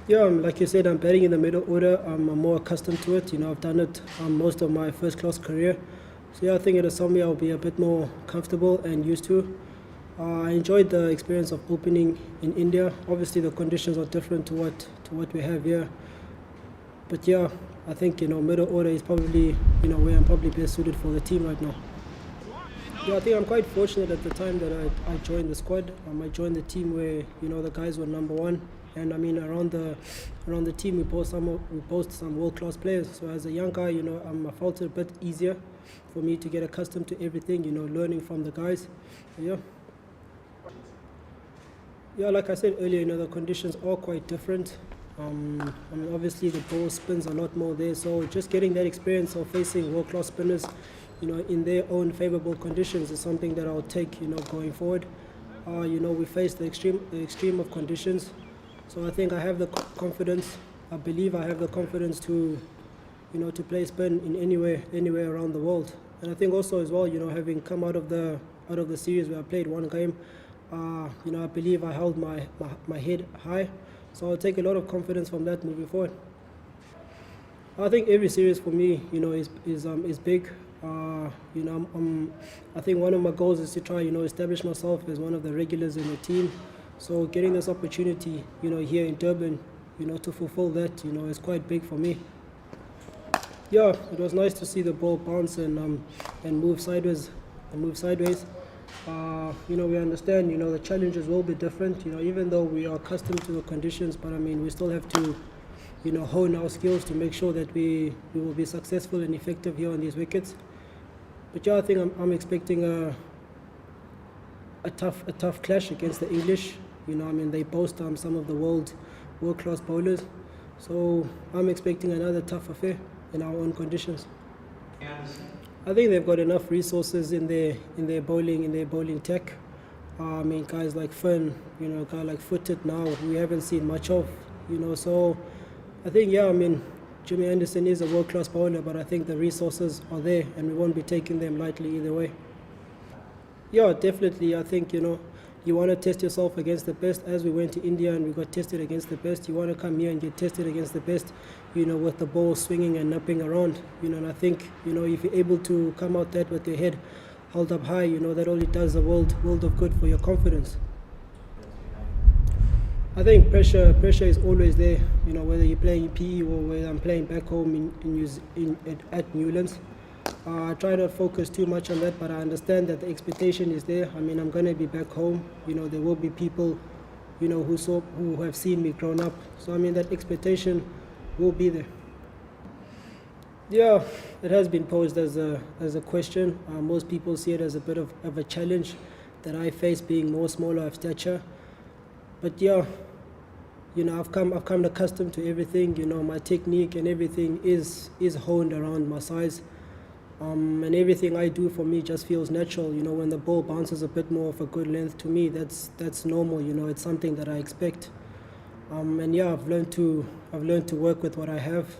Yeah, like you said, I'm batting in the middle order. I'm more accustomed to it. I've done it most of my first class career. So yeah, I think it is something I'll be a bit more comfortable and used to. I enjoyed the experience of opening in India. Obviously, the conditions are different to what we have here. But yeah, I think middle order is probably where I'm probably best suited for the team right now. Yeah, I think I'm quite fortunate at the time that I joined the squad. I joined the team where the guys were number one, and I mean around the team we boast some world class players. So as a young guy, I felt it a bit easier for me to get accustomed to everything. Learning from the guys. So, yeah. Yeah, like I said earlier, the conditions are quite different. I mean, obviously the ball spins a lot more there, so just getting that experience of facing world-class spinners, in their own favorable conditions is something that I'll take, going forward. We face the extreme of conditions, so I think I have the confidence. I believe I have the confidence to play spin in anywhere around the world. And I think also as well, having come out of the series where I played one game, I believe I held my head high. So I'll take a lot of confidence from that moving forward. I think every series for me, is big. I think one of my goals is to try, establish myself as one of the regulars in the team. So getting this opportunity, here in Durban, to fulfill that, is quite big for me. Yeah, it was nice to see the ball bounce and move sideways we understand, the challenges will be different, even though we are accustomed to the conditions, but I mean, we still have to, hone our skills to make sure that we will be successful and effective here on these wickets. But yeah, I think I'm expecting a tough clash against the English. I mean, they boast some of the world-class bowlers. So I'm expecting another tough affair in our own conditions. I think they've got enough resources in their bowling tech. I mean, guys like Finn, guy like Footed now, we haven't seen much of, So I think, yeah, I mean, Jimmy Anderson is a world-class bowler, but I think the resources are there, and we won't be taking them lightly either way. Yeah, definitely. I think, you want to test yourself against the best. As we went to India and we got tested against the best, you want to come here and get tested against the best, with the ball swinging and napping around. And I think, if you're able to come out that with your head held up high, that only does the world of good for your confidence. I think pressure is always there, whether you're playing PE or whether I'm playing back home at Newlands. I try not to focus too much on that, but I understand that the expectation is there. I mean, I'm going to be back home. There will be people, who have seen me grown up. So, I mean, that expectation will be there. Yeah, it has been posed as a question. Most people see it as a bit of a challenge that I face, being more smaller of stature. But yeah, I've come accustomed to everything. My technique and everything is honed around my size. And everything I do for me just feels natural. When the ball bounces a bit more of a good length, to me that's normal. It's something that I expect. And yeah, I've learned to work with what I have.